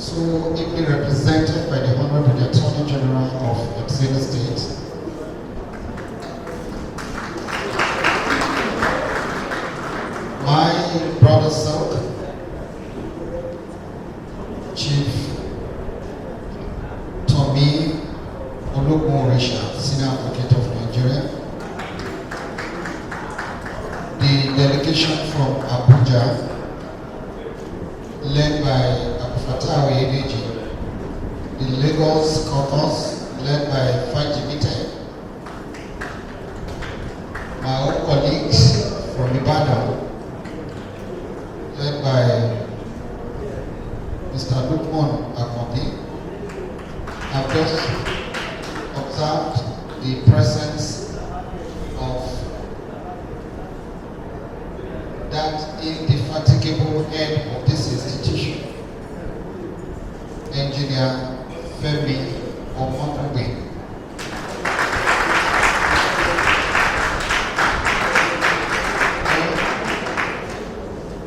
so ably represented by the Honorable Attorney General of Al-Jazeera State. My brother Silk, Chief Tommy Olugun-Orisha, Senior Advocate of Nigeria, the delegation from Abuja, led by Abu the Lagos caucus, led by Fagbemi, my own colleagues from Ibadan, led by Mr. Lukman Akonbi. I've just observed the presence of that indefatigable head of this institution, Engineer Femi Omobube.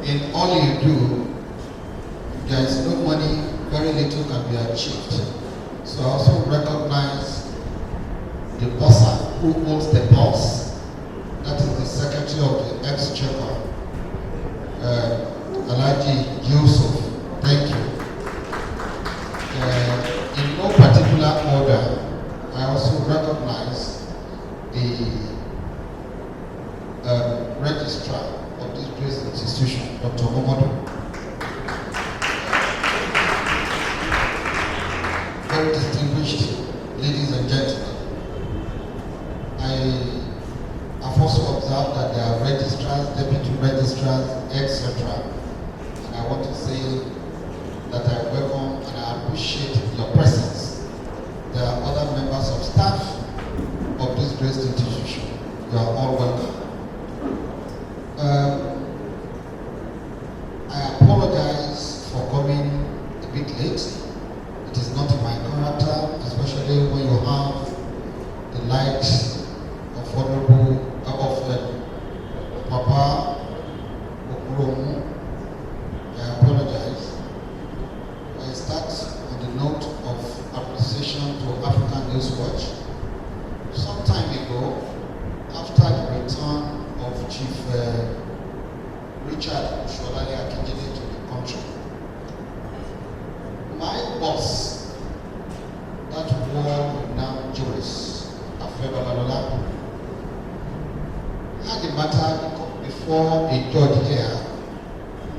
In all you do, there is no money, very little can be achieved. So I also recognize the bossa who holds the pulse, that is the Secretary of the Exchequer, Alhaji Yusuf. Thank you. In no particular order, I also recognize the registrar of this great institution, Dr. Momodu. Very distinguished ladies and gentlemen, I have also observed that there are registrars, deputy registrars, etc. And I want to say that I welcome and I appreciate your presence. There are other members of staff of this great institution. You are all welcome. I apologize for coming a bit late. It is not my character, especially when you have the likes of Honorable Papa Okuromu. I apologize. I start on the note of appreciation to Afrikanwatch. Some time ago, after the return of Chief Richard Sholali Akijide to the country, my boss, that world-renowned jurist, Afebabalola, had a matter before a judge here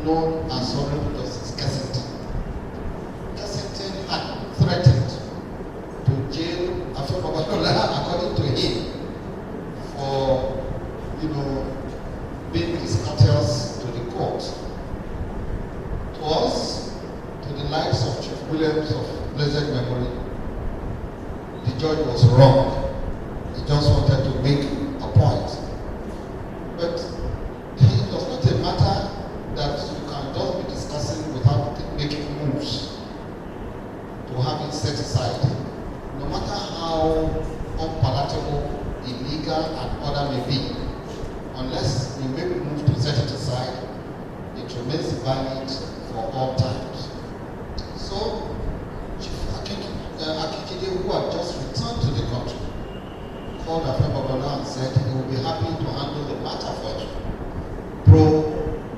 known as Honorable Justice Kessington. Kessington had threatened to jail Afebabalola, according to him, for, being discourteous to the court. To us, to the likes of Chief Williams of blessed memory, the judge was wrong. He just wanted to make a point. But it was not a matter that you can just be discussing without making moves to have it set aside. No matter how unpalatable, illegal, and other may be, unless you make a move to set it aside, it remains valid for all times. So, Chief Akijide, who had just returned to the country, called Afebabalola and said he will be happy to handle the matter for you, pro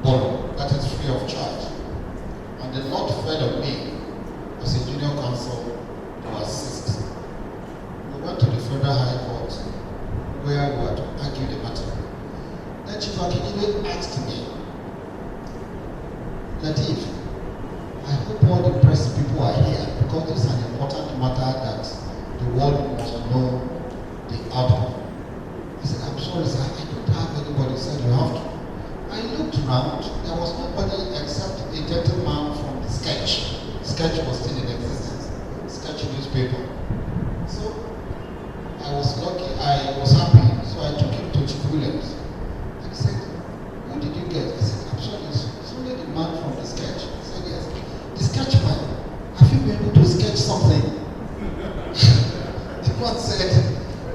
bono, that is free of charge. And the Lord fell on me as a junior counsel to assist. We went to the Federal High Court where we were to argue the matter. Then Chief Akijide asked me, Lateef, I hope all the press people are here because this is an important matter that the world must know the outcome. He said, I'm sorry, sir, I don't have anybody. He said, you have to. I looked around, there was nobody except a gentleman from the Sketch. Sketch was still in existence, Sketch newspaper. So I was lucky, I was happy, so I took him to Chief Williams. And he said, who did you get? He said, I'm sorry, it's only the man from the Sketch. He said, yes. The Sketch man, have you been able to sketch something? The court said,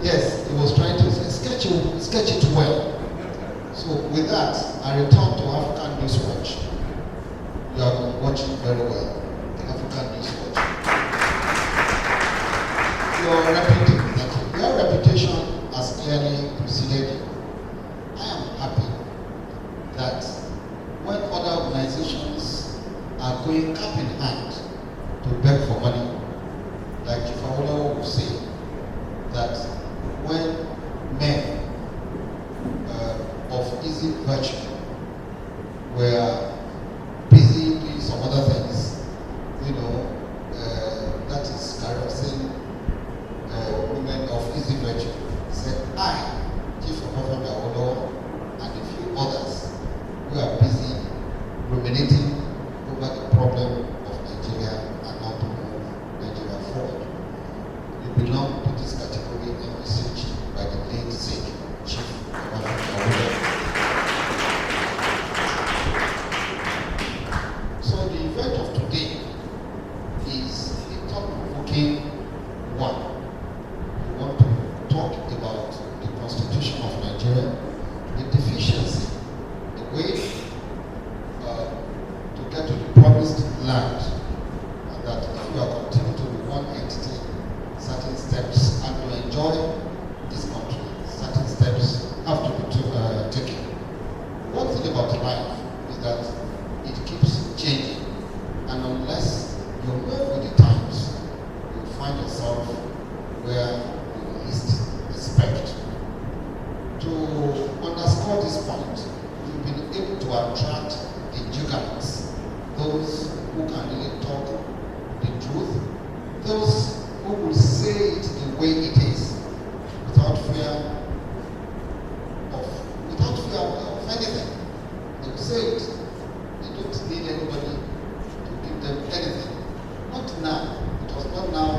yes, he was trying to say, sketch it well. So with that, I returned to Afrikanwatch. You have been watching very well, the Afrikanwatch. to beg for money. Like Chief Awolowo would say, that when men of easy virtue were busy doing some other things, that is caressing women of easy virtue, said, I, Chief Prophet Awolowo, and a few others who are busy ruminating over the problem of Nigeria and how to move Nigeria forward. You belong to this category envisaged by the late sick Chief Prophet Awolowo. So the event of today is a thought-provoking one. We want to talk about the Constitution of Nigeria, the deficiency, the way to get to the promised land, and that if you are continuing to be one entity, certain steps, and to enjoy this country, certain steps have to be taken. One thing about life is that it keeps changing, and unless you move with the times, you find yourself where you least expect. To underscore this point, you've been able to attract the juggernauts, those who can really talk the truth, those who will say it the way it is, without fear of anything. They will say it. They don't need anybody to give them anything. Not now. It was not now,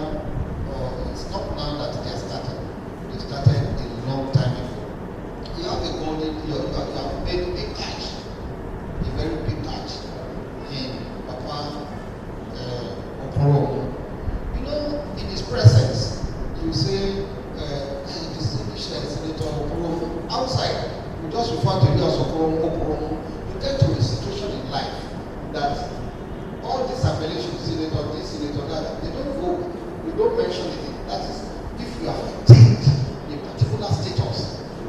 or it's not now that they are started. They started a long time ago. You have a golden, you have made a big catch, a very big catch in Papa Okoro. In his presence, you say, distinguished Senator Okoro. Outside, you just refer to you as Okoro. You get to a situation in life that all these appellations, senator, this senator, that, they don't go, you don't mention it. That is, if you have attained a particular status,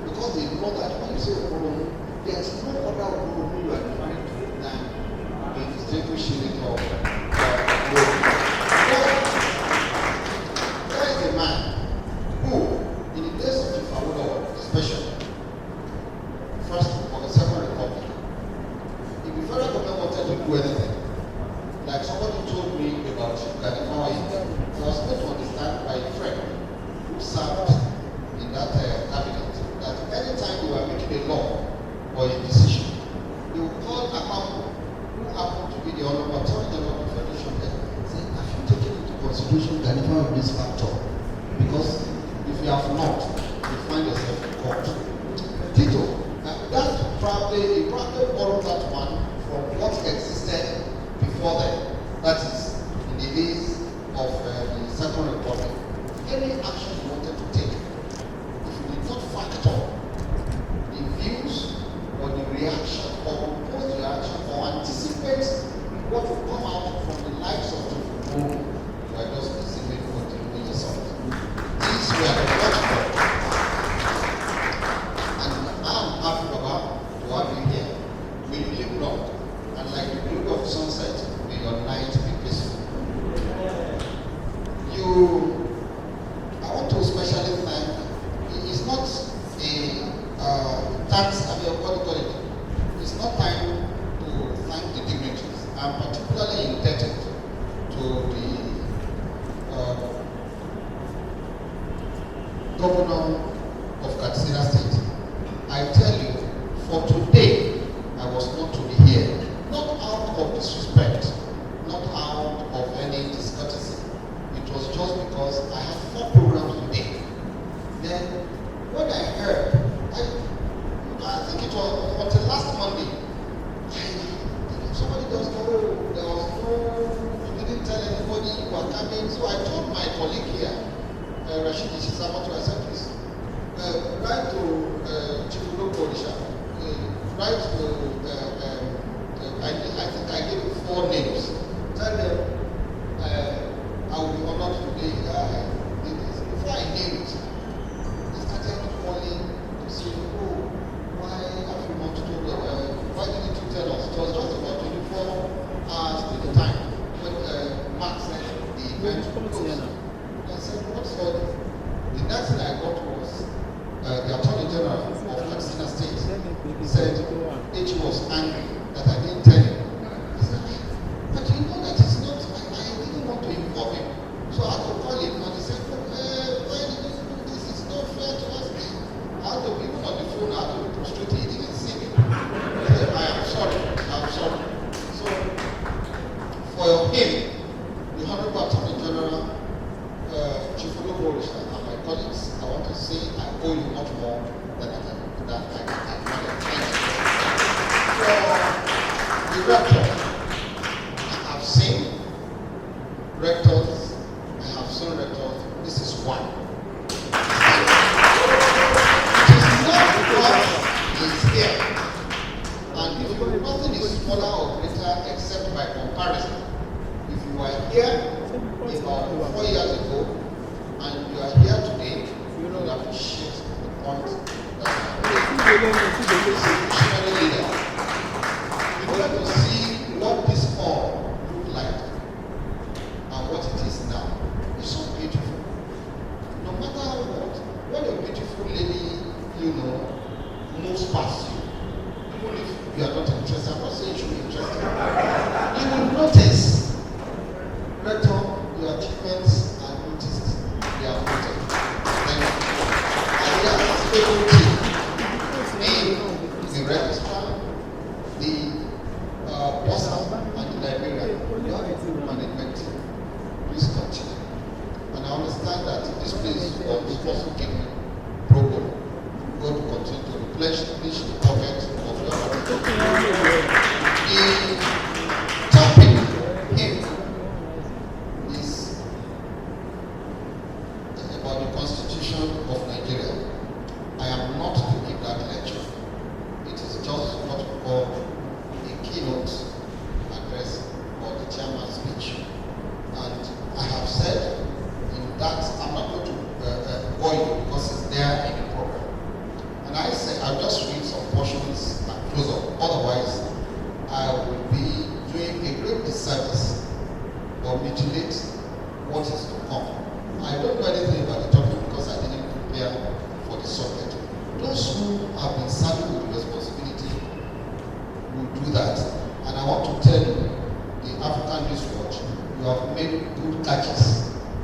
because they know that when you say Okoro, there is no other Okoro who you are referring to than the distinguished senator. There is a man who, in the days of Chief Awolowo, especially, First or Second Republic, if the federal government wanted to do anything, like somebody told me about Ghana, I was made to understand by a friend who served in that cabinet that anytime you are making a law or a decision, you call a man who happened to be the Honorable Attorney General of the Federation there, say, have you taken into consideration Ghana in this factor? Because if you have not, you find yourself in court. Tito, that he probably borrowed that one from what existed before then. That is, in the days of the Second Republic. Any action you wanted to take, if you did not factor the views or the reaction or oppose reaction or anticipate what will come out from the lives of the people, you are just basically continuing yourself. These were the logical. And I'm happy, Baba, to have you here. May you live long. And like the glory of sunset, may your night be peaceful. I want to especially thank, it's not a thanks, what do you call it? It's not time to thank the dignitaries. I'm particularly indebted to the governor of Al-Jazeera State. I tell you, for today, I was not to be here. Not out of disrespect, not out of any discourtesy. It was just because I had 4 programs today. Then, when I heard, I think it was until last Monday, somebody just know there was you didn't tell anybody you were coming. So I told my colleague here, Rashid Ishisamatu, I said, please, write to Chifudo Kolisha, write to, I think I gave 4 names. Tell them I will be honored today. Before I knew it, they started calling to say, oh, why have you not told them? Why didn't you tell us? It was just about 24 hours to the time when Mark said, meant close. I said, what's all this? The next thing I got was the Attorney General of Katsina State said H was angry that I didn't tell him. I said, but you know that it's not, I didn't want to involve him. So I had to call him and he said, why did you do this? It's not fair to us. I had to be on the phone, I had to be frustrated, he didn't see me. I said, I am sorry. So for him, the Honorable Attorney General, Chief Olukorisha, and my colleagues, I want to say I owe you much more than I can acknowledge. For the rector, I have seen rectors, this is one. It is not because he is here. And if nothing is smaller or greater except by comparison. If you were here about 4 years ago and you are here today, you will appreciate the point that visionary leader. You have to see what this all looked like and what it is now. It's so beautiful. No matter what, when a beautiful lady, moves past you, even if you are not interested, I'm not saying you should be interested, you will notice. Rector, your achievements are noticed. They are noted. Thank you. And there are stable team in the registrar, the bossa, and the Nigerian. You have a good management team. Please continue. And I understand that this place was also given pro bono. God will continue to replenish the pocket of your life. The topic here is about the Constitution of Nigeria. I am not to give that lecture. It is just what we call a keynote address or the chairman's speech. And I have said in that, I'm not going to bore you because it's there in the program. And I say, I'll just read some portions and close up. Otherwise, I will be doing a great disservice or mutilate what is to come. I don't know anything about the topic because I didn't prepare for the subject. Those who have been saddled with the responsibility will do that. And I want to tell you, the Afrikanwatch, you have made good catches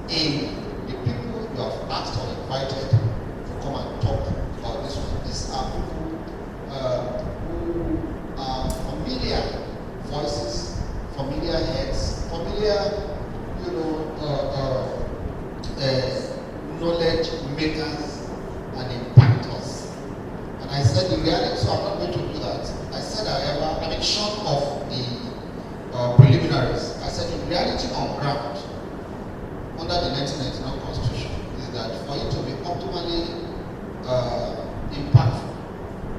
in the people you have asked or invited to come and talk about this one. These are people who are familiar voices, familiar heads, familiar, knowledge makers and impactors. And I said the reality, so I'm not going to do that. I said, however, short of the preliminaries, I said the reality on ground under the 1999 Constitution is that for it to be optimally impactful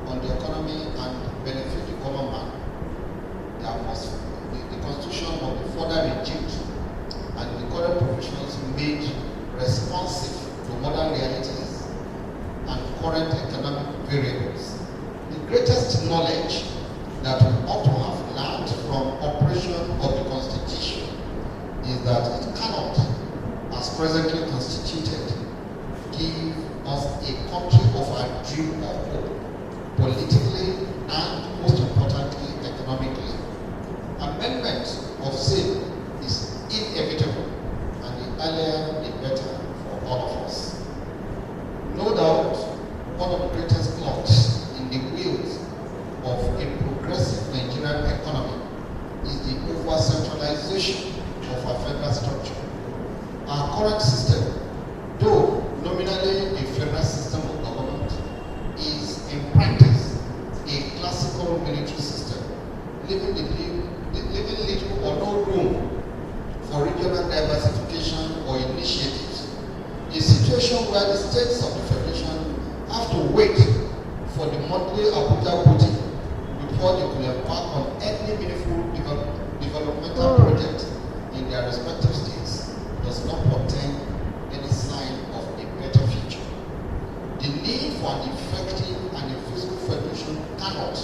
on the economy and benefit the common man, the Constitution must be further reduced and the current provisions made responsive to modern realities and current economic variables. The greatest knowledge that we ought to have learned from operation of the Constitution is that it cannot, as presently constituted, give us a country of our dream of hope, politically and most importantly, economically. Amendment of same is inevitable, and the earlier the better for all of us. No doubt, one of the greatest clogs in the wheels of a progressive Nigerian economy is the over-centralization of our federal structure. Our current system, though nominally a federal system of government, is in practice a classical military system, leaving little or no room for regional diversification or initiatives. A situation where the states of the federation have to wait for the monthly Abuja booty before they could embark on any meaningful developmental project in their respective states does not portend any sign of a better future. The need for an effective and a physical federation cannot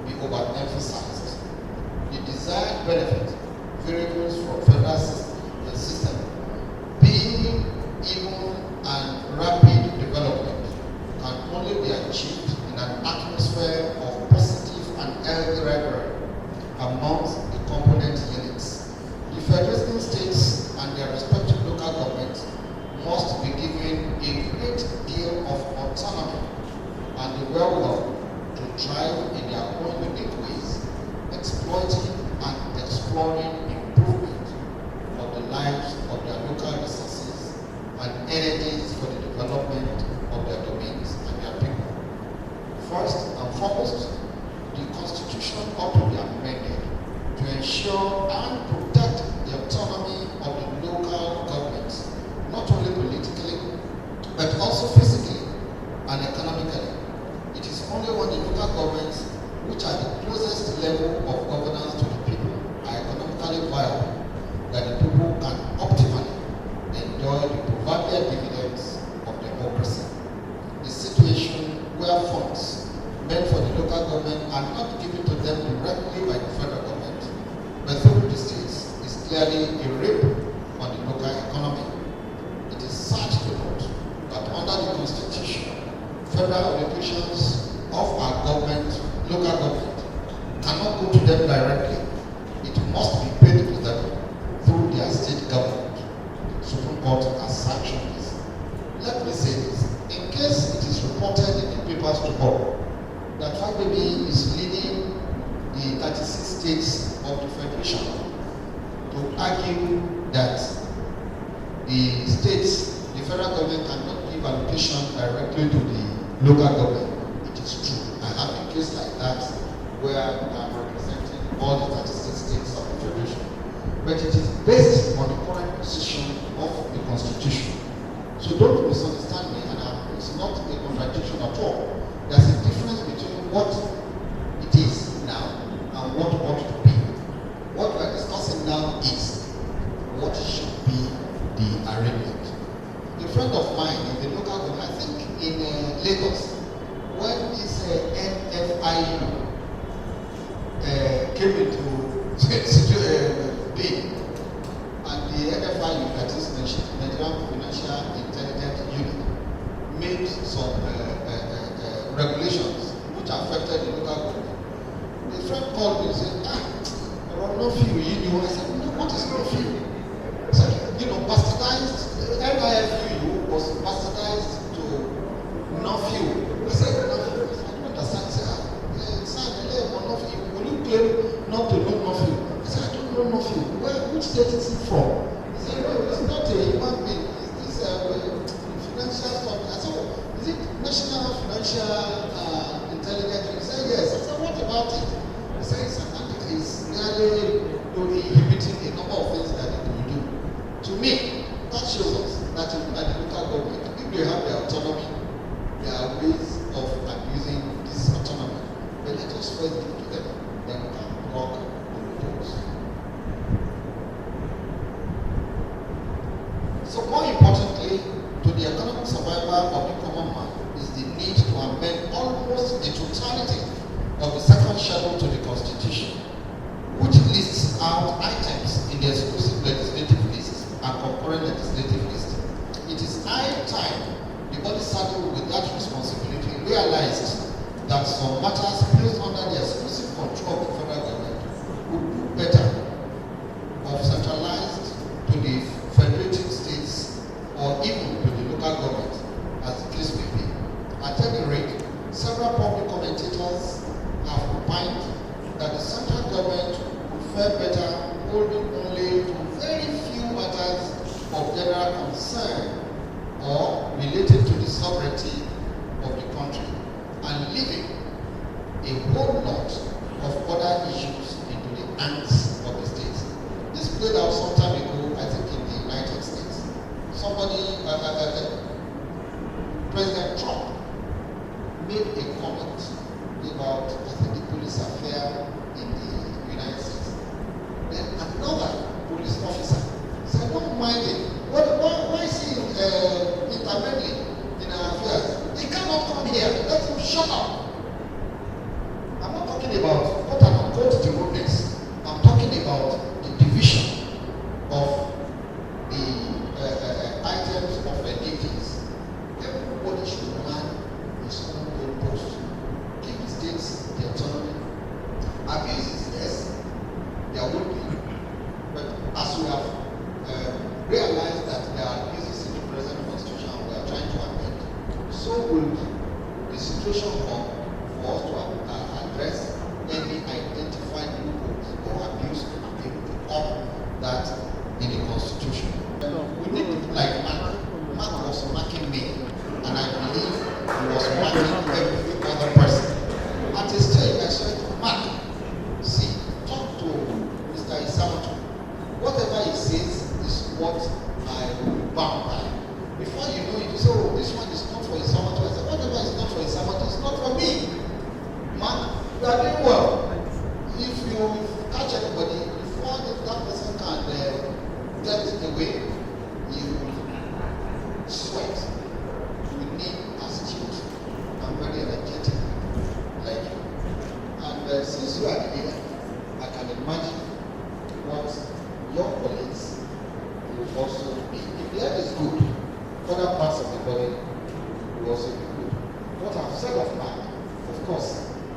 be overemphasized. The desired benefit, variables from federal system respective local governments must be given a great deal of autonomy and the wherewithal to thrive in their own unique ways, exploiting and exploring improvement of the lives of their local resources and energies for the development of their domains and their people. First and foremost, the Constitution ought to be amended to ensure and protect the autonomy of the local governments, not only politically, but also physically and economically. It is only when the local governments, which are the closest level of governance to the people, are economically viable, that the people can optimally enjoy the proverbial dividends of democracy. The situation where funds meant for the local government are not given to them directly by the federal government, but through the states, is clearly a rape on the local economy. It is sad to note that under the Constitution, federal obligations of our government, local government, cannot go to them directly. It must be paid to them through their state government. The Supreme Court has sanctioned this. Let me say this. In case it is reported in the papers tomorrow that Fagbemi is leading the 36 states of the Federation to argue that the states, the federal government cannot give allocation directly to the local government, it is true. I have a case like that where I'm representing all the 36 states of the Federation. But it is based on the current position of the Constitution. So don't misunderstand me, and it's not a contradiction at all. There's a difference between what it is now and what ought to be. What we're discussing now is what should be the arrangement. A friend of mine in the local government, I think in Lagos, when this NFIU came into being, and the NFIU, that is Nigerian Financial Intelligence Unit, made some regulations which affected the local government. The friend called me and said, no few, you know. I said, no, what is no few? I said, bastardized, NIFU was bastardized to no few. I said, no few. I said, I don't understand. He said, no few. Will you claim not to know no few? I said, I don't know no few. Which state is it from? He said, no, it's not a human being. It's this financial stuff. I said, is it National Financial Intelligence? He said, yes. I said, what about it? He said, it's really inhibiting a number of things that it will do. To me, that shows us that at the local government, if they have their autonomy, there are ways of abusing this autonomy. But let us first give it to them, then we can work on the rules. So more importantly, to the economic survival of the common man is the need to amend almost the totality of the second schedule to the Constitution, which lists out items in the exclusive legislative list and concurrent legislative list. It is high time the body saddled with that responsibility realized that some matters placed under the exclusive control of the federal government would do better of centralized to the federating states or even to the local government, as the case may be. At any rate, several public commentators have opined that the central government would fare better holding only to very few matters of general concern or related to the sovereignty of the country and leaving a whole lot of other issues into the hands of the states. This played out some time ago, I think, in the United States. President Trump made a comment about, I think, the police affair in the United States. Then another police officer said, don't mind it. Why is he intermeddling in our affairs? He cannot come here. Let him shut up. I'm not talking about what an unquote the rudeness. I'm talking about the division of the items of the duties. Everybody should man his own goal post. Give the states the autonomy. Abuses, yes, there will be. But as we have realized, way you sweat, you need astute and very energetic like you. And since you are the leader, I can imagine what your colleagues will also be. If the head is good, other parts of the body will also be good. What I've said of mine, of course,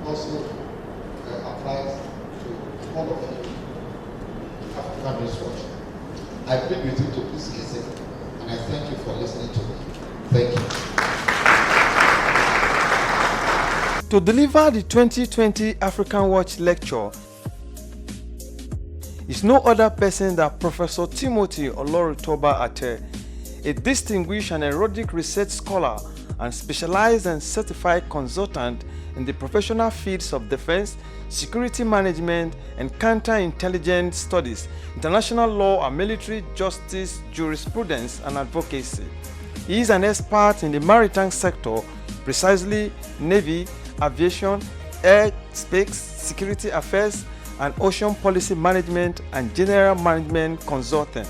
also applies to all of you. Afrikanwatch. I plead with you to please listen, and I thank you for listening to me. Thank you. To deliver the 2020 Afrikanwatch lecture is no other person than Professor Timothy Oloruntoba Atte, a distinguished and erudite research scholar and specialized and certified consultant in the professional fields of defense, security management, and counterintelligence studies, international law and military justice, jurisprudence, and advocacy. He is an expert in the maritime sector, precisely Navy, aviation, airspace, security affairs, and ocean policy management and general management consulting.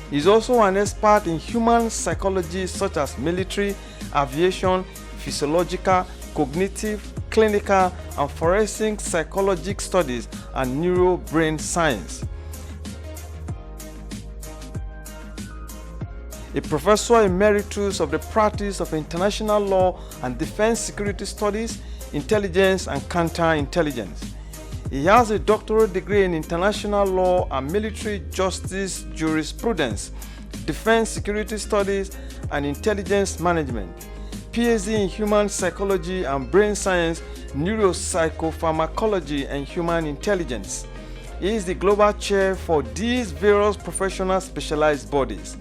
He is also an expert in human psychology such as military, aviation, physiological, cognitive, clinical, and forensic psychologic studies and neurobrain science. A professor emeritus of the practice of international law and defense security studies, intelligence, and counterintelligence. He has a doctorate degree in international law and military justice jurisprudence, defense security studies, and intelligence management. PhD in human psychology and brain science, neuropsychopharmacology, and human intelligence. He is the global chair for these various professional specialized bodies: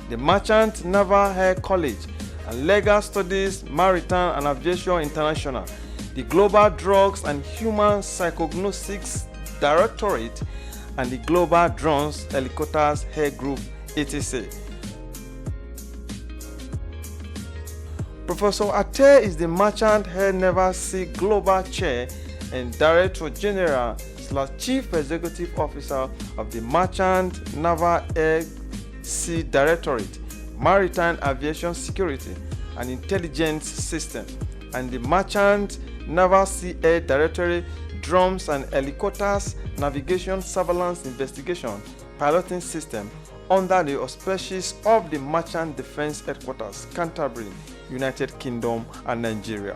the Merchant Naval Air College and Legal Studies Maritime and Aviation International, the Global Drugs and Human Psychognostics Directorate, and the Global Drones Helicopters Air Group, etc. Professor Atte is the Merchant Air Naval Sea Global Chair and Director General / Chief Executive Officer of the Merchant Naval Air Sea Directorate, Maritime Aviation Security and Intelligence System, and the Merchant Naval Sea Air Directorate, Drones and Helicopters Navigation Surveillance Investigation Piloting System, under the auspices of the Merchant Defense Headquarters, Canterbury, United Kingdom and Nigeria.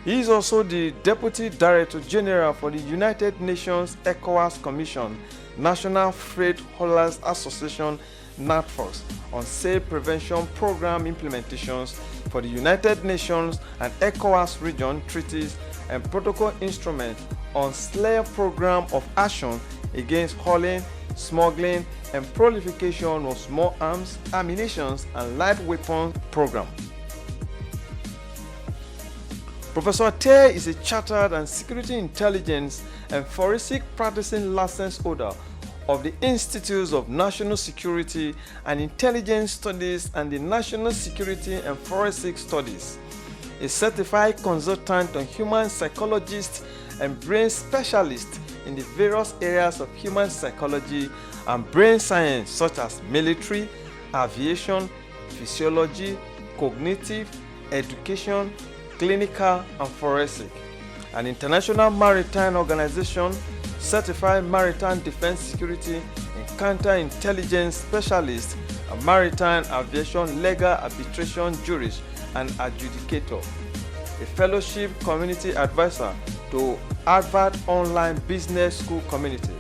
He is also the Deputy Director General for the United Nations ECOWAS Commission, National Freight Haulers Association, NATFOS, on Sale Prevention Program implementations for the United Nations and ECOWAS region treaties and protocol instrument on slave program of action against hauling, smuggling, and proliferation of small arms, ammunition, and light weapons program. Professor Atte is a chartered and security intelligence and forensic practicing license holder of the Institutes of National Security and Intelligence Studies and the National Security and Forensic Studies, a certified consultant on human psychologist and brain specialist in the various areas of human psychology and brain science such as military, aviation, physiology, cognitive, education, clinical, and forensic. An international maritime organization, certified maritime defense security and counterintelligence specialist, a maritime aviation legal arbitration jurist and adjudicator, a fellowship community advisor to Harvard Online Business School community.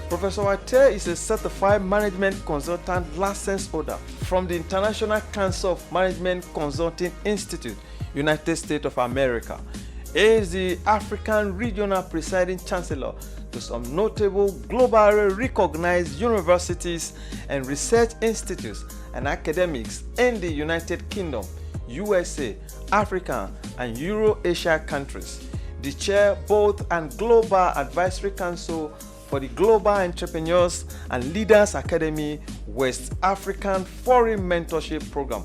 Professor Atte is a certified management consultant license holder from the International Council of Management Consulting Institute, United States of America. He is the African Regional Presiding Chancellor to some notable globally recognized universities and research institutes and academics in the United Kingdom, USA, Africa, and Euro-Asia countries. The chair both and Global Advisory Council for the Global Entrepreneurs and Leaders Academy West African Foreign Mentorship Program.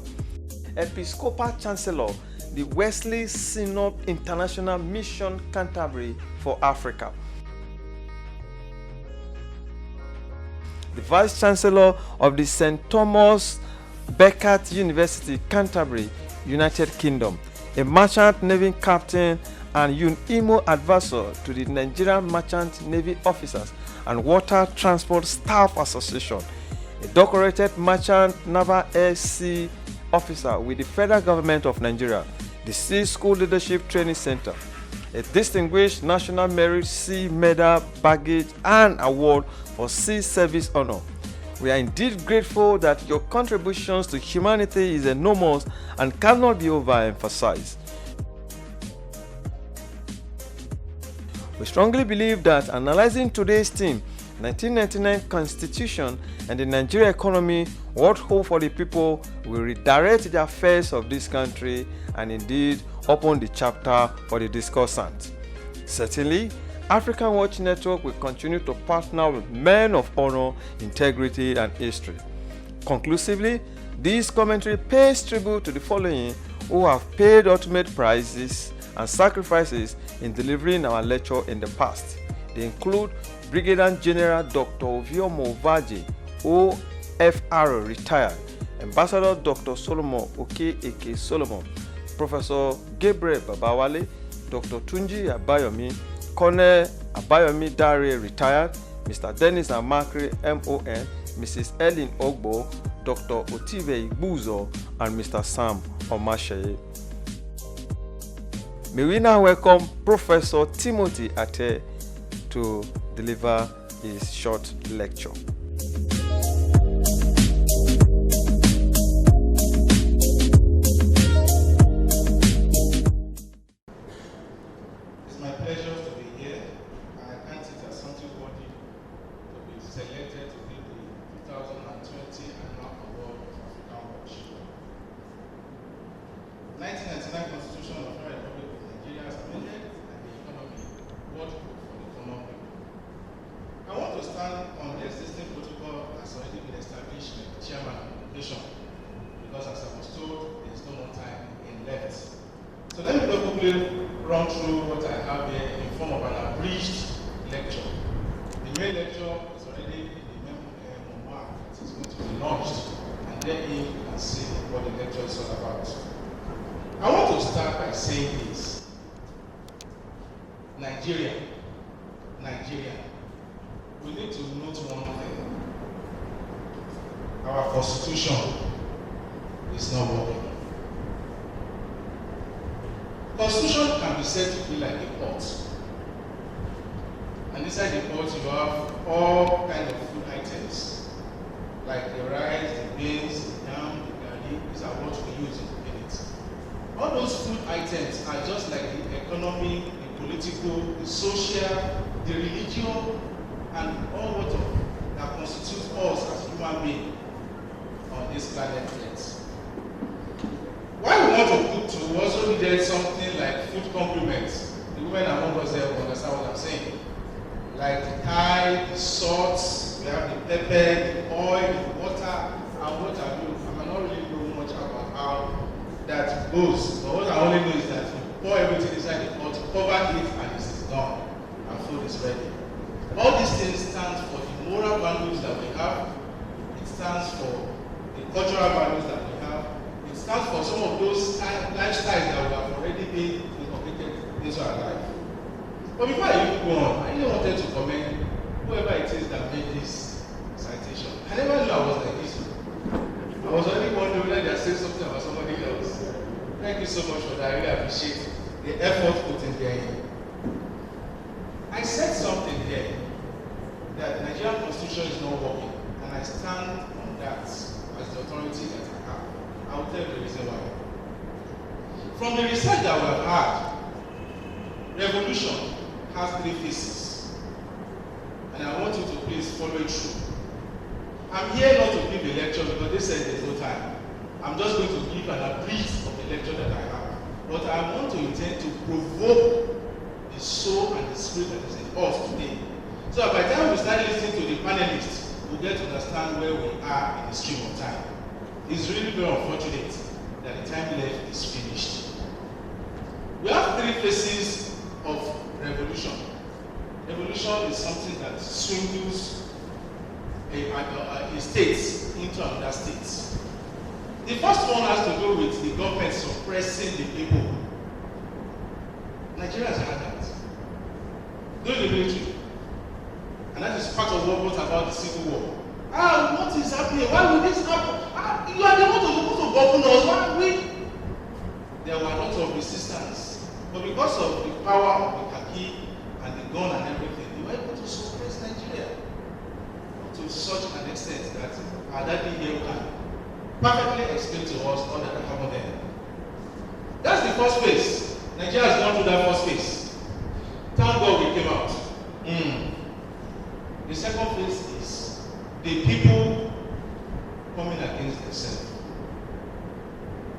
Episcopal Chancellor, the Wesley Synod International Mission Canterbury for Africa. The Vice Chancellor of the St. Thomas Becket University, Canterbury, United Kingdom, a Merchant Navy captain and UNIMO advisor to the Nigerian Merchant Navy Officers and Water Transport Staff Association, a decorated Merchant Naval Air Sea officer with the Federal Government of Nigeria, the Sea School Leadership Training Center, a distinguished National Merit Sea Medal, Baggage and Award for Sea Service Honor. We are indeed grateful that your contributions to humanity is enormous and cannot be overemphasized. We strongly believe that analyzing today's theme, 1999 Constitution and the Nigerian economy, what hope for the people, will redirect the affairs of this country and indeed open the chapter for the discussant. Certainly, Afrikanwatch Network will continue to partner with men of honor, integrity, and history. Conclusively, this commentary pays tribute to the following who have paid ultimate prices and sacrifices in delivering our lecture in the past. They include Brigadier General Dr. Oviomo Vaji, OFR retired, Ambassador Dr. Solomon Oke Solomon, Professor Gabriel Babawale, Dr. Tunji Abayomi, Colonel Abayomi Dare retired, Mr. Dennis Amakri MON, Mrs. Ellen Ogbo, Dr. Otive Igbuzo, and Mr. Sam Omasheye. May we now welcome Professor Timothy Atte to deliver his short lecture. It's my pleasure to be here, and I count it as something worthy to be selected to give the 2020 Annual Award of Afrikanwatch. 1999 Constitution of the Federal Republic of Nigeria has amended and the economy, what hope for the common people. I want to stand on the existing protocol that's already been established by the chairman of the occasion, because as I was told, there is no more time left. So let me quickly run through what I have here in the form of an abridged lecture. The main lecture is already in the memoir that is going to be launched, and then you can see what the lecture is all about. I want to start by saying this. Nigeria, we need to note one thing. Our constitution is not working. Constitution can be said to be like a pot. And inside the pot you have all kinds of food items, like the rice, the beans, the yam, the garlic. These are what we use in cooking it. All those food items are just like the economy, the political, the social, the religious, and all what that constitutes us as human beings on this planet Earth. Why we want to cook too, we also needed something like food complements. The women among us there will understand what I'm saying. Like the thyme, the salt, we have the pepper, the oil, the water, and what have you. I might not really know much about how that goes, but what I only know is that you pour everything inside the pot, cover it, and it is done, and food is ready. All these things stand for the moral values that we have. It stands for the cultural values that we have. It stands for some of those lifestyles that we have already been inculcated into our life. But before I even go on, I just wanted to commend whoever it is that made this citation. I never knew I was like this. I was already wondering whether they are saying something about somebody else. Thank you so much for that. I really appreciate the effort put in there. I said something there that the Nigerian Constitution is not working, and I stand on that as the authority that I have. I will tell you the reason why. From the research that we have had, revolution has 3 phases, and I want you to please follow it through. I'm here not to give a lecture because they said there's no time. I'm just going to give an abridged of the lecture that I have. But I want to intend to provoke the soul and the spirit that is in us today. So by the time we start listening to the panelists, we'll get to understand where we are in the stream of time. It's really very unfortunate that the time left is finished. We have three phases of revolution. Revolution is something that swindles a state into another state. The first one has to do with the government suppressing the people. Nigeria has had that during the military, and that is part of what brought about the civil war. What is happening? Why will this happen? You are the one supposed to govern us. Why are we? There were a lot of resistance, but because of the power of the khaki and the gun and everything, they were able to suppress Nigeria to such an extent that our daddy here can perfectly explain to us all that happened there. That's the first phase. Nigeria has gone through that first phase. Thank God we came out. The second phase is the people coming against themselves.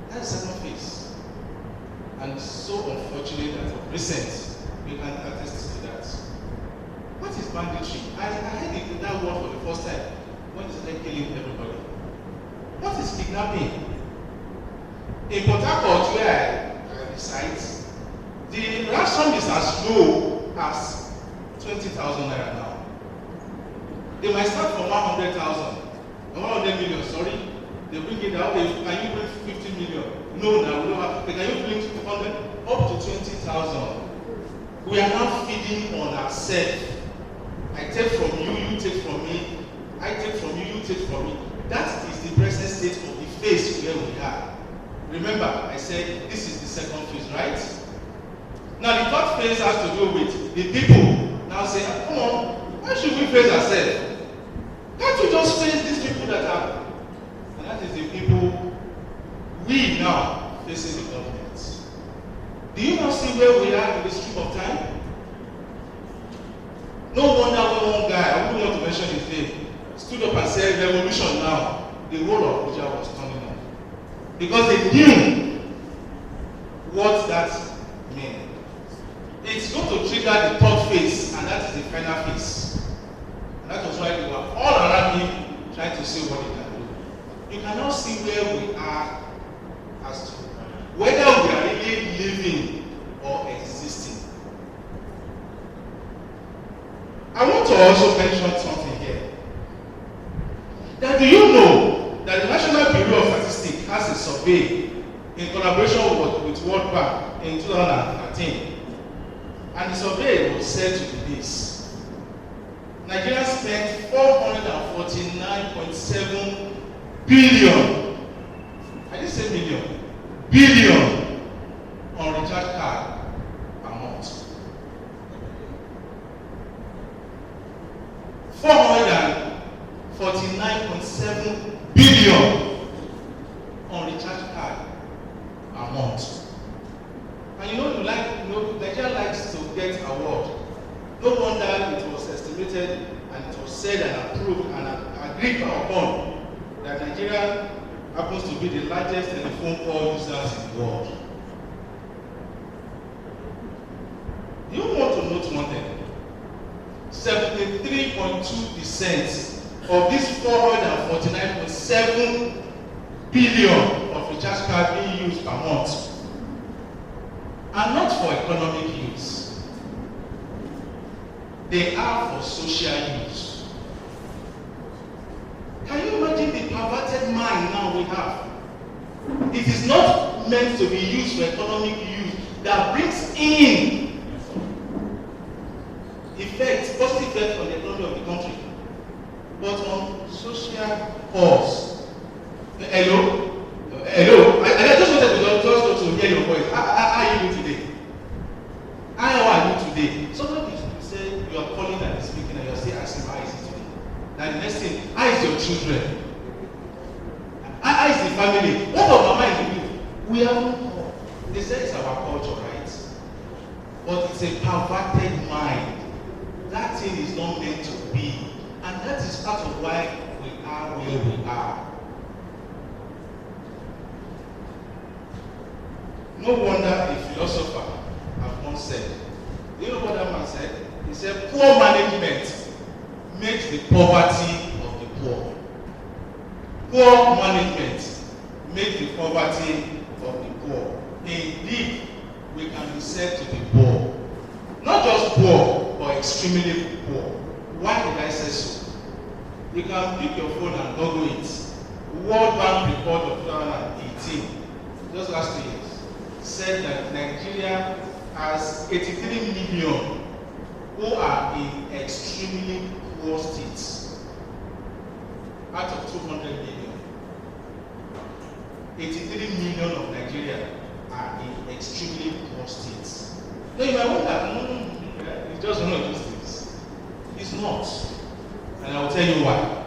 That's the second phase. And it's so unfortunate that of recent we can attest to that. What is banditry? I heard that word for the first time when they started killing everybody. What is kidnapping? In Port Harcourt, where I reside, the ransom is as low as 20,000 naira now. They might start from 100,000, 100 million, sorry. They bring it out, can you bring 50 million? No, now we don't have. Can you bring 200? Up to 20,000. We are now feeding on ourselves. I take from you, you take from me. I take from you, you take from me. That is the present state of the phase where we are. Remember, I said this is the second phase, right? Now the third phase has to do with the people. Now say, come on, why should we face ourselves? Can't you just face these people that are? And that is the people we now facing the government. Do you now see where we are in the stream of time? No wonder when one guy, I wouldn't want to mention his name, stood up and said, revolution now. The whole of Abuja was turning on. Because they knew what that meant. It's going to trigger the third phase, and that is the final phase. And that was why they were all around him trying to see what he can do. You can now see where we are as to whether we are really living or existing. I want to also mention something here. That do you know that the National Bureau of Statistics has a survey in collaboration with World Bank in 2013. And the survey was said to be this. Nigeria spent 449.7 billion, I didn't say million, billion on recharge card per month. 449.7 billion on recharge card per month. And Nigeria likes to get award. No wonder it was estimated and it was said and approved and agreed upon that Nigeria happens to be the largest telephone call users in the world. You want to note one thing. 73.2% of this 449.7 billion of recharge card being used per month are not for economic use. They are for social use. Can you imagine the perverted mind now we have? It is not meant to be used for economic use that brings in effects, positive effects on the economy of the country, but on social cause. Hello? Hello? I just wanted to hear your voice. How are you doing today? How are you today? Somebody say you are calling and speaking and you are still asking how is it today. Now the next thing, how is your children? How is the family? What of mama is with you? We haven't called. They say it's our culture, right? But it's a perverted mind. That thing is not meant to be. And that is part of why we are where we are. No wonder a philosopher have once said, do you know what that man said? He said, poor management makes the poverty of the poor. Poor management makes the poverty of the poor. Indeed, we can be said to be poor. Not just poor, but extremely poor. Why did I say so? You can pick your phone and Google it. World Bank report of 2018, just last 2 years, said that Nigeria has 83 million who are in extremely poor states out of 200 million. 83 million of Nigeria are in extremely poor states. Now you might wonder, it's just one of those things. It's not. And I will tell you why.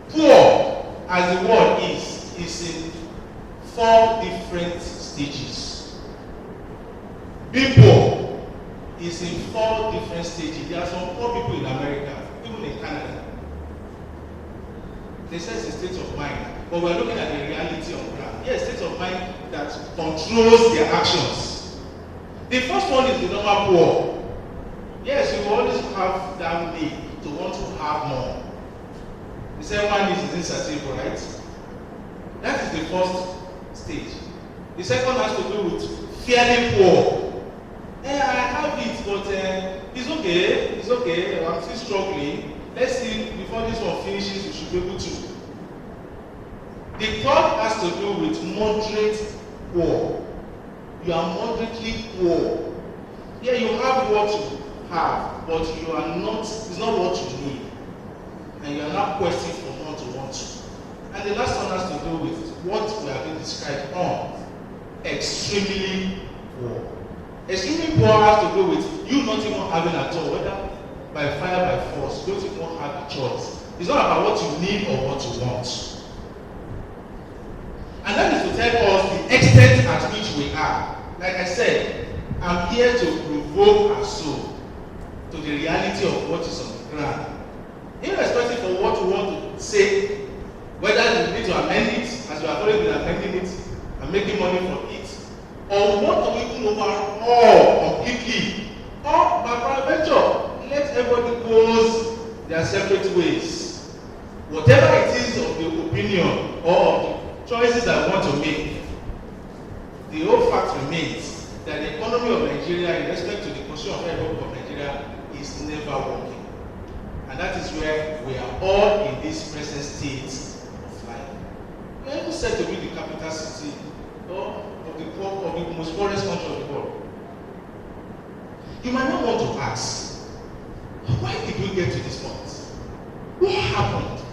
Poor, as the word is in 4 different stages. Being poor is in 4 different stages. There are some poor people in America, even in Canada. They say it's a state of mind, but we're looking at the reality on ground. Yes, state of mind that controls their actions. The first one is the normal poor. Yes, you will always have that need to want to have more. The second one is insatiable, right? That is the first stage. The second has to do with fairly poor. I have it, but it's okay, I'm still struggling. Let's see, before this one finishes, we should be able to. The third has to do with moderate poor. You are moderately poor. Yeah, you have what you have, but you are not, it's not what you need. And you are not questing from one to want to. And the last one has to do with what we have been described on. Extremely poor. Extremely poor has to do with you not even having at all, whether by fire, by force, you don't even have a choice. It's not about what you need or what you want. And that is to tell us the extent at which we are. Like I said, I'm here to provoke our soul to the reality of what is on the ground. Irrespective of what we want to say, whether we need to amend it, as we have already been amending it and making money from it, or we want to even overhaul completely, or by peradventure, let everybody go their separate ways. Whatever it is of the opinion or of the choices that we want to make, the whole fact remains that the economy of Nigeria, in respect to the consumer of Nigeria, is never working. And that is where we are all in this present state of life. We are even said to be the capital city of the most poorest country of the world. You might not want to ask, why did we get to this point? What happened?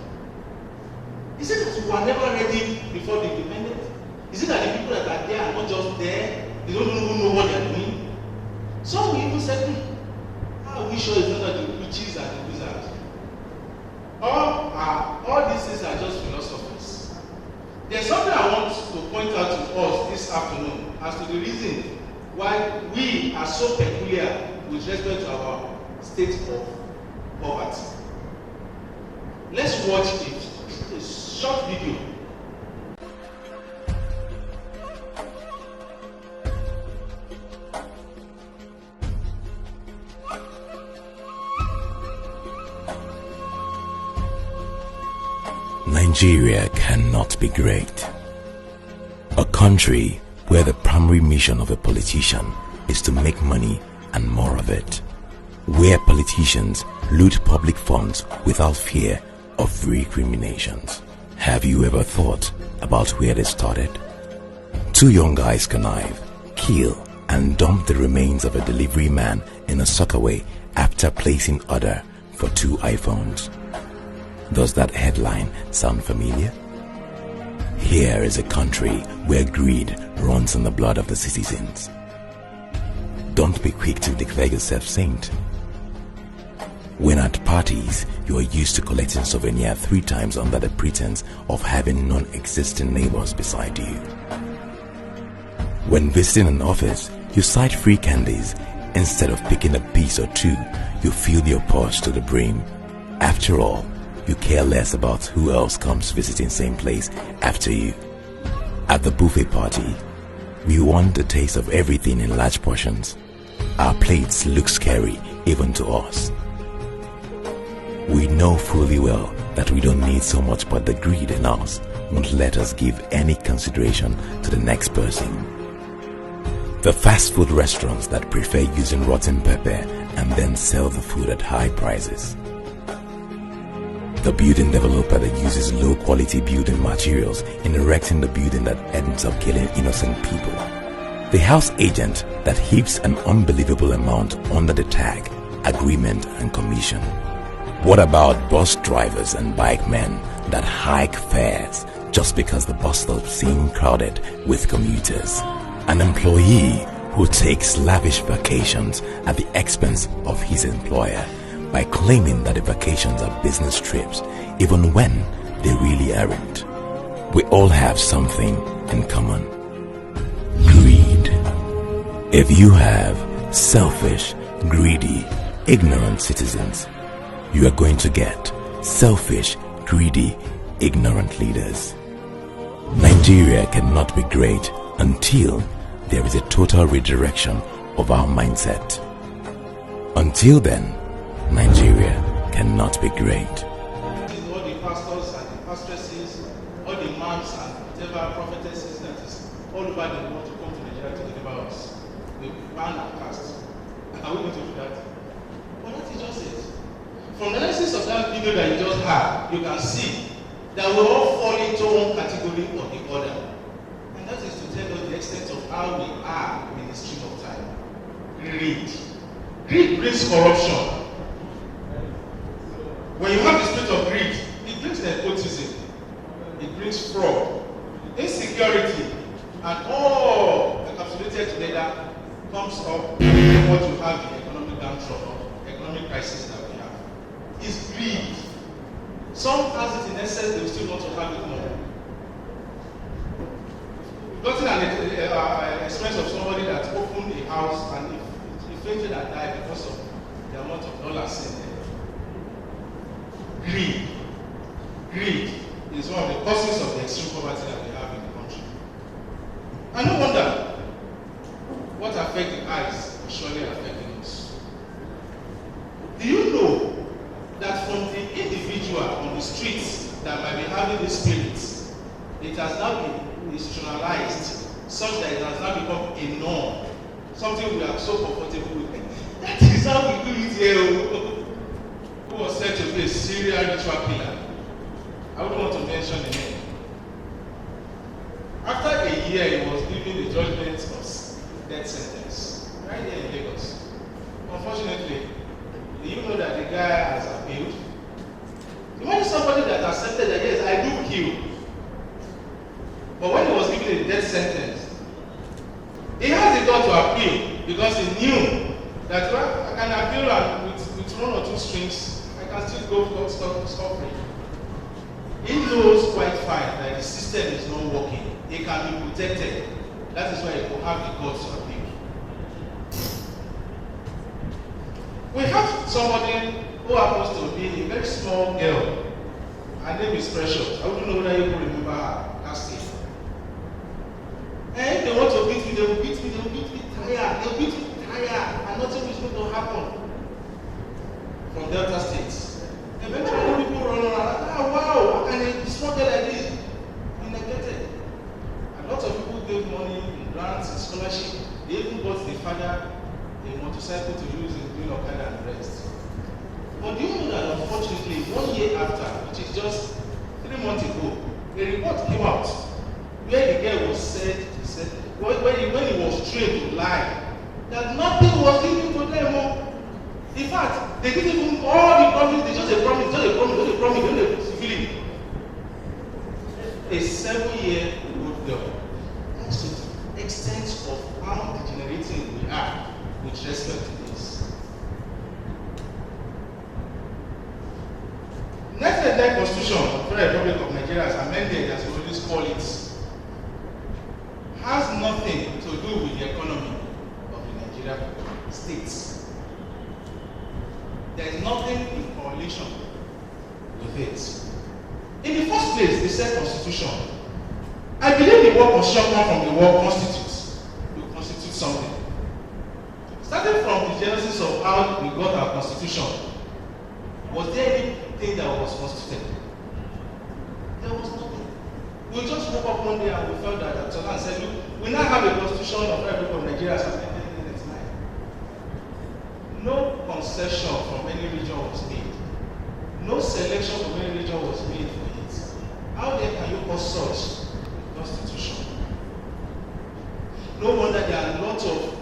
Is it that we were never ready before the independence? Is it that the people that are there are not just there? They don't even know what they are doing? Some will even say, are we sure it's not that the witches and the wizards? All these things are just philosophers. There's something I want to point out to us this afternoon as to the reason why we are so peculiar with respect to our state of poverty. Let's watch a short video. Nigeria cannot be great. A country where the primary mission of a politician is to make money and more of it. Where politicians loot public funds without fear of recriminations. Have you ever thought about where they started? 2 young guys connive, kill, and dump the remains of a delivery man in a sockaway after placing order for 2 iPhones. Does that headline sound familiar? Here is a country where greed runs in the blood of the citizens. Don't be quick to declare yourself saint. When at parties, you are used to collecting souvenir 3 times under the pretense of having non-existent neighbors beside you. When visiting an office, you cite free candies. Instead of picking a piece or 2, you fill your purse to the brim. After all, you care less about who else comes visiting same place after you. At the buffet party, we want the taste of everything in large portions. Our plates look scary even to us. We know fully well that we don't need so much, but the greed in us won't let us give any consideration to the next person. The fast food restaurants that prefer using rotten pepper and then sell the food at high prices. The building developer that uses low quality building materials in erecting the building that ends up killing innocent people. The house agent that heaps an unbelievable amount under the tag, agreement and commission. What about bus drivers and bike men that hike fares just because the bus stop seems crowded with commuters? An employee who takes lavish vacations at the expense of his employer by claiming that the vacations are business trips even when they really aren't. We all have something in common. Greed. If you have selfish, greedy, ignorant citizens, you are going to get selfish, greedy, ignorant leaders. Nigeria cannot be great until there is a total redirection of our mindset. Until then, Nigeria cannot be great. All the pastors and the pastresses, all the moms and whatever prophetesses that is all over the world to come to Nigeria to deliver us. We ban and cast. Are we going to do that? But that is just it. From the analysis of that video that you just had, you can see that we all fall into one category or the other. And that is to tell us the extent of how we are in the stream of time. Greed. Greed brings corruption. When you have the spirit of greed, it brings nepotism, it brings fraud, insecurity, and all encapsulated together comes up with what you have the economic downturn or economic crisis that we have. It's greed. Some has it in excess, they still want to have it more. We've gotten an experience of somebody that opened a house and he fainted and died because of the amount of dollars in there. Greed. Greed is one of the causes of the extreme poverty that we have in the country. And no wonder what affects the eyes will surely affect the nose. Do you know that from the individual on the streets that might be having this spirit, it has now been institutionalized such that it has now become a norm, something we are so comfortable with. That is how we do it here. Who was said to be a serial ritual killer. I wouldn't want to mention the name. After a year, he was given the judgment of death sentence right here in Lagos. Unfortunately, do you know that the guy has appealed? Imagine somebody that accepted that yes, I do kill. But when he was given a death sentence, he has the got to appeal because he knew that well, I can appeal and with one or two strings, I can still go stop free. He knows quite fine that the system is not working. It can be protected. That is why he will have the guts to appeal. We have somebody who happens to be a very small girl. Her name is Precious. I wouldn't know whether you can remember her last year. And if they want to beat me, they will beat me, they will beat me tired. They will beat me tired, and nothing is going to happen. From Delta States. Eventually people run around, wow, how can a small girl like this be neglected? A lot of people gave money in grants, in scholarship. They even bought the father a motorcycle to use in doing Okada and the rest. But do you know that unfortunately, 1 year after, which is just 3 months ago, a report came out where the girl was said when he was trained to lie, that nothing was given to them. In fact, they didn't even all the promise, they just a promise, feeling. A 7-year-old girl. That's the extent of how degenerating we are with respect to this. Next Constitution of the Federal Republic of Nigeria, as amended, as we always call it, has nothing to do with the economy of the Nigerian states. There is nothing in correlation with it. In the first place, they said Constitution. I believe the word Constitution comes from the word constitute. To constitute something. Starting from the genesis of how we got our Constitution, was there anything that was constituted? There was nothing. We just woke up one day and we felt that Dr. Lan said, look, we now have a constitution of every of Nigeria as of 1999. No concession from any region was made. No selection from any region was made for it. How then can you call such a constitution? No wonder there are a lot of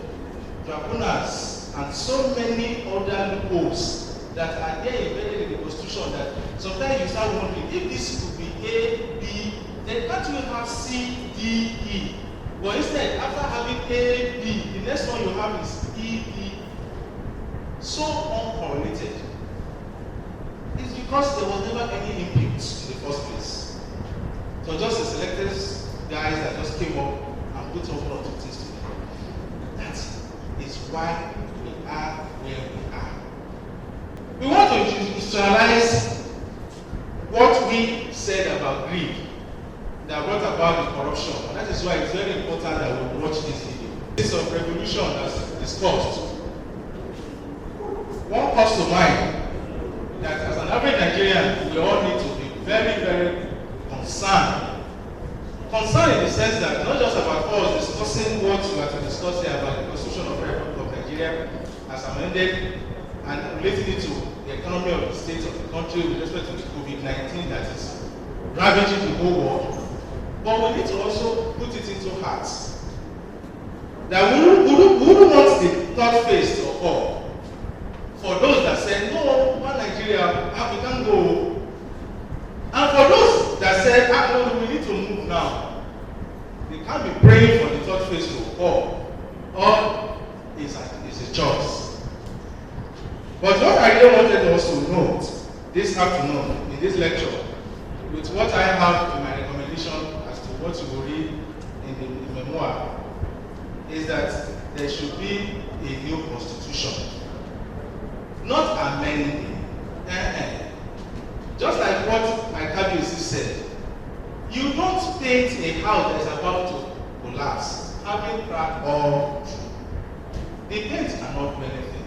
dracunas and so many other loopholes that are there embedded in the constitution that sometimes you start wondering if this could be A, B, then can't we have C, D, E? But instead, after having A, B, the next one you have is E, D. So uncorrelated. It's because there was never any input in the first place. So just the selected guys that just came up and put a lot of things together. That is why we are where we are. We want to institutionalize what we said about greed that brought about the corruption. And that is why it's very important that we watch this video. This of revolution as discussed. One comes to mind that as an average Nigerian, we all need to be very, very concerned. Concerned in the sense that not just about us discussing what we are to discuss here about the Constitution of the Republic of Nigeria as amended and relating it to the economy of the state of the country with respect to the COVID-19 that is ravaging the whole world. But we need to also put it into heart that we wouldn't want the third phase to occur. For those that say, no, one Nigeria, we can't go. And for those that say, no, we need to move now. They can't be praying for the third phase to occur. Or it's a choice. But what I really wanted us to note this afternoon in this lecture, with what I have in my recommendation as to what you will read in the memoir, is that there should be a new constitution. Not amending. Just like what my cabinet said, you don't paint a house that is about to collapse, having cracked all through. The paint cannot do anything.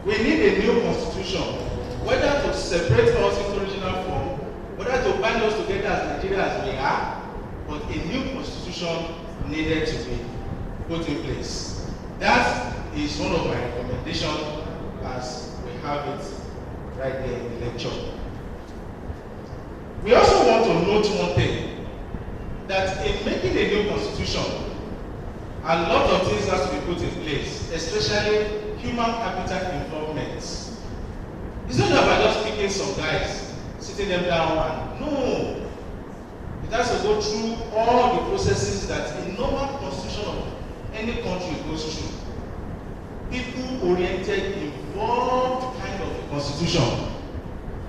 We need a new constitution, whether to separate us into original form, whether to bind us together as Nigeria as we are, but a new constitution needed to be put in place. That is one of my recommendations as we have it right there in the lecture. We also want to note one thing, that in making a new constitution, a lot of things have to be put in place, especially human capital involvement. It's not about just picking some guys, sitting them down and no. It has to go through all the processes that a normal constitution of any country goes through. People-oriented, involved kind of a constitution.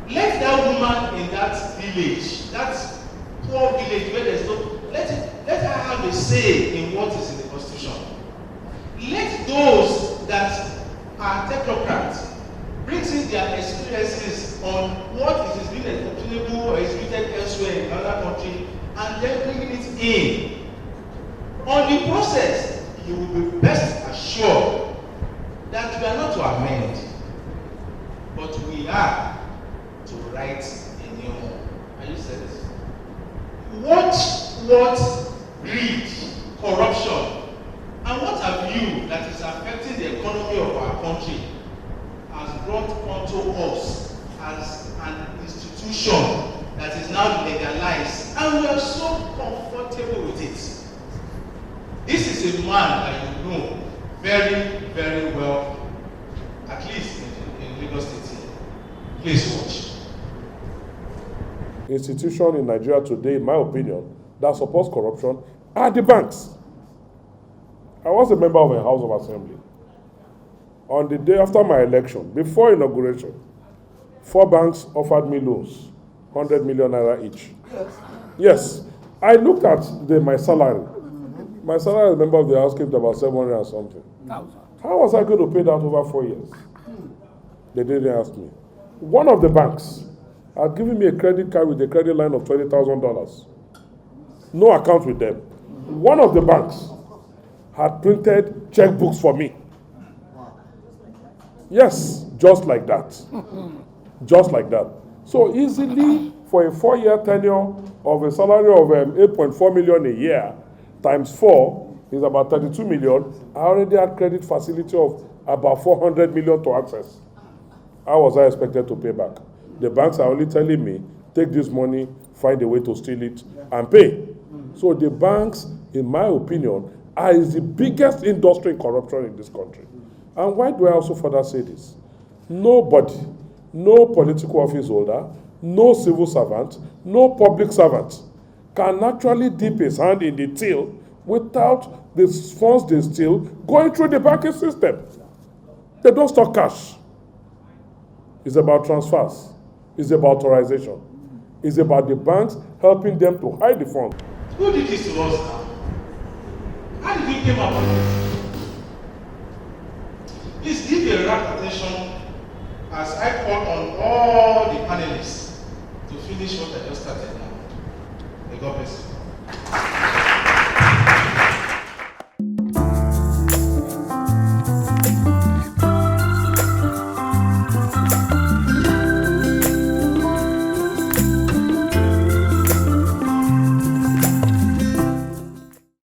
Let that woman in that village, that poor village where there's no, let her have a say in what is in the constitution. Let those that are technocrats bring in their experiences on what is being obtainable or is written elsewhere in another country and then bring it in. On the process, you will be best assured that we are not to amend, but we are to write a new one. Are you serious? Watch what greed, corruption, and what abuse that is affecting the economy of our country has brought onto us as an institution that is now legalized, and we are so comfortable with it. This is a man that you know very, very well, at least in Lagos State. Please watch. Institution in Nigeria today, in my opinion, that supports corruption are the banks. I was a member of a House of Assembly. On the day after my election, before inauguration, 4 banks offered me loans, 100 million naira each. Yes, I looked at my salary. My salary as a member of the House came to about 700 and something. How was I going to pay that over 4 years? They didn't ask me. One of the banks had given me a credit card with a credit line of $20,000. No account with them. One of the banks had printed checkbooks for me. Yes, just like that. Just like that. So easily, for a 4-year tenure of a salary of 8.4 million a year, times 4 is about 32 million. I already had credit facility of about 400 million to access. How was I expected to pay back? The banks are only telling me, take this money, find a way to steal it, and pay. So the banks, in my opinion, are the biggest industry in corruption in this country. And why do I also further say this? Nobody, no political office holder, no civil servant, no public servant can actually dip his hand in the till without the funds they steal going through the banking system. They don't store cash. It's about transfers. It's about authorization. It's about the banks helping them to hide the funds. Who did this to us now? How did we came about this? Please give a rapt attention as I call on all the panelists to finish what I just started now. May God bless you.